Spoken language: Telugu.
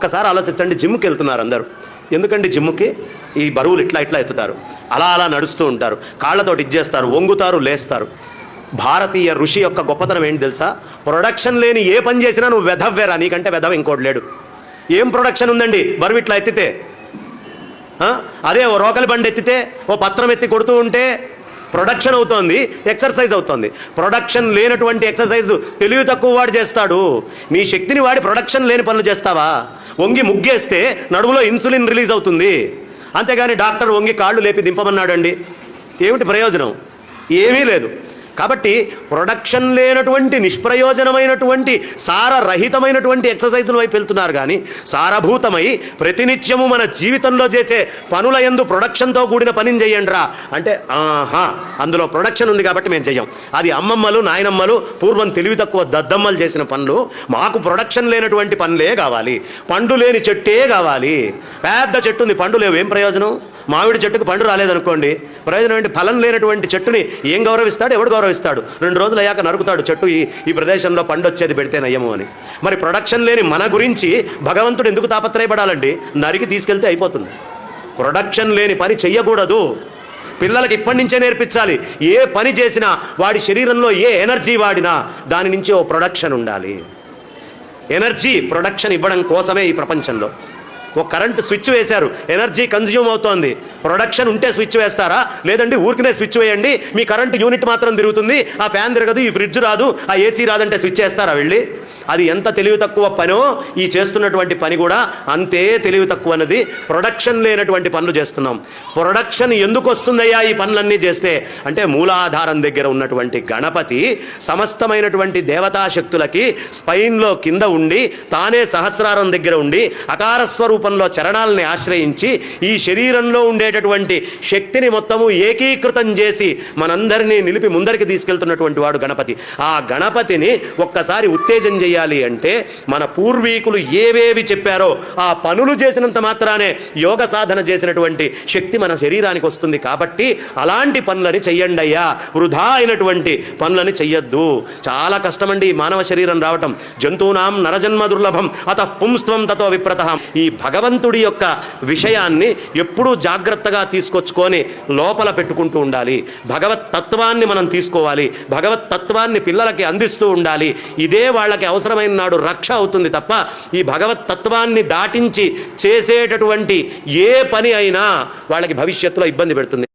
ఒక్కసారి ఆలోచించండి, జిమ్కి వెళ్తున్నారు అందరూ. ఎందుకండి జిమ్కి? ఈ బరువులు ఇట్లా ఇట్లా ఎత్తుతారు, అలా అలా నడుస్తూ ఉంటారు, కాళ్ళతోటి ఇచ్చేస్తారు, వంగుతారు, లేస్తారు. భారతీయ ఋషి యొక్క గొప్పతనం ఏంటి తెలుసా? ప్రొడక్షన్ లేని ఏ పని చేసినా నువ్వు వెధవ్వేరా, నీకంటే వెధవ ఇంకోటి లేడు. ఏం ప్రొడక్షన్ ఉందండి బరువు ఇట్లా ఎత్తితే? అదే ఓ రోకలి బండి ఎత్తితే, ఓ పత్రం ఎత్తి కొడుతూ ఉంటే ప్రొడక్షన్ అవుతోంది, ఎక్సర్సైజ్ అవుతోంది. ప్రొడక్షన్ లేనటువంటి ఎక్సర్సైజ్ తెలివి తక్కువ వాడు చేస్తాడు. నీ శక్తిని వాడి ప్రొడక్షన్ లేని పనులు చేస్తావా? వంగి ముగ్గేస్తే నడుములో ఇన్సులిన్ రిలీజ్ అవుతుంది, అంతేగాని డాక్టర్ వంగి కాళ్ళు లేపి దింపమన్నాడండి, ఏమిటి ప్రయోజనం? ఏమీ లేదు. కాబట్టి ప్రొడక్షన్ లేనటువంటి నిష్ప్రయోజనమైనటువంటి సారరహితమైనటువంటి ఎక్సర్సైజుల వైపు వెళ్తున్నారు. కానీ సారభూతమై ప్రతినిత్యము మన జీవితంలో చేసే పనుల యందు ప్రొడక్షన్తో కూడిన పనిని చెయ్యండిరా అంటే, అందులో ప్రొడక్షన్ ఉంది కాబట్టి మేము చెయ్యం. అది అమ్మమ్మలు నాయనమ్మలు పూర్వం తెలివి తక్కువ దద్దమ్మలు చేసిన పనులు. మాకు ప్రొడక్షన్ లేనటువంటి పనులే కావాలి. పండు లేని చెట్టే కావాలి. పెద్ద చెట్టు ఉంది, పండు లేవు, ఏం ప్రయోజనం? మామిడి చెట్టుకు పండు రాలేదనుకోండి, ప్రయోజనం ఏంటి? ఫలం లేనటువంటి చెట్టుని ఏం గౌరవిస్తాడు? ఎవడు గౌరవిస్తాడు? 2 రోజులు అయ్యాక నరుకుతాడు చెట్టు, ఈ ప్రదేశంలో పండు వచ్చేది పెడితే నయ్యము అని. మరి ప్రొడక్షన్ లేని మన గురించి భగవంతుడు ఎందుకు తాపత్రయపడాలండి? నరికి తీసుకెళ్తే అయిపోతుంది. ప్రొడక్షన్ లేని పని చెయ్యకూడదు. పిల్లలకి ఇప్పటి నుంచే నేర్పించాలి. ఏ పని చేసినా వాడి శరీరంలో ఏ ఎనర్జీ వాడినా దాని నుంచి ఓ ప్రొడక్షన్ ఉండాలి. ఎనర్జీ ప్రొడక్షన్ ఇవ్వడం కోసమే ఈ ప్రపంచంలో ఓ కరెంటు స్విచ్ వేశారు, ఎనర్జీ కన్జ్యూమ్ అవుతోంది. ప్రొడక్షన్ ఉంటే స్విచ్ వేస్తారా? లేదండి ఊరికనే స్విచ్ వేయండి, మీ కరెంటు యూనిట్ మాత్రం తిరుగుతుంది, ఆ ఫ్యాన్ తిరగదు, ఈ ఫ్రిడ్జ్ రాదు, ఆ ఏసీ రాదంటే స్విచ్ వేస్తారా వెళ్ళి? అది ఎంత తెలివి తక్కువ పనో ఈ చేస్తున్నటువంటి పని కూడా అంతే తెలివి తక్కువ అన్నది. ప్రొడక్షన్ లేనటువంటి పనులు చేస్తున్నాం. ప్రొడక్షన్ ఎందుకు వస్తుందయ్యా ఈ పనులన్నీ చేస్తే అంటే, మూలాధారం దగ్గర ఉన్నటువంటి గణపతి సమస్తమైనటువంటి దేవతాశక్తులకి స్పైన్లో కింద ఉండి, తానే సహస్రారం దగ్గర ఉండి అకార స్వరూపంలో చరణాలని ఆశ్రయించి ఈ శరీరంలో ఉండేటటువంటి శక్తిని మొత్తము ఏకీకృతం చేసి మనందరినీ నిలిపి ముందరికి తీసుకెళ్తున్నటువంటి వాడు గణపతి. ఆ గణపతిని ఒక్కసారి ఉత్తేజం చేయాలి అంటే మన పూర్వీకులు ఏవేవి చెప్పారో ఆ పనులు చేసినంత మాత్రానే యోగ సాధన చేసినటువంటి శక్తి మన శరీరానికి వస్తుంది. కాబట్టి అలాంటి పనులని చెయ్యండి అయ్యా, వృధా అయినటువంటి పనులని చెయ్యొద్దు. చాలా కష్టమండి ఈ మానవ శరీరం రావటం. జంతువునాం నరజన్మ దుర్లభం అతః పుంస్త్వం తతో విప్రతః. ఈ భగవంతుడి యొక్క విషయాన్ని ఎప్పుడూ జాగ్రత్తగా తీసుకొచ్చుకొని లోపల పెట్టుకుంటూ ఉండాలి. భగవత్ తత్వాన్ని మనం తీసుకోవాలి. భగవత్ తత్వాన్ని పిల్లలకి అందిస్తూ ఉండాలి. ఇదే వాళ్ళకి అవసరమైన నాడు రక్ష అవుతుంది తప్ప ఈ భగవత్ తత్వాన్ని దాటించి చేసేటటువంటి ఏ పని అయినా వాళ్ళకి భవిష్యత్తులో ఇబ్బంది పెడుతుంది.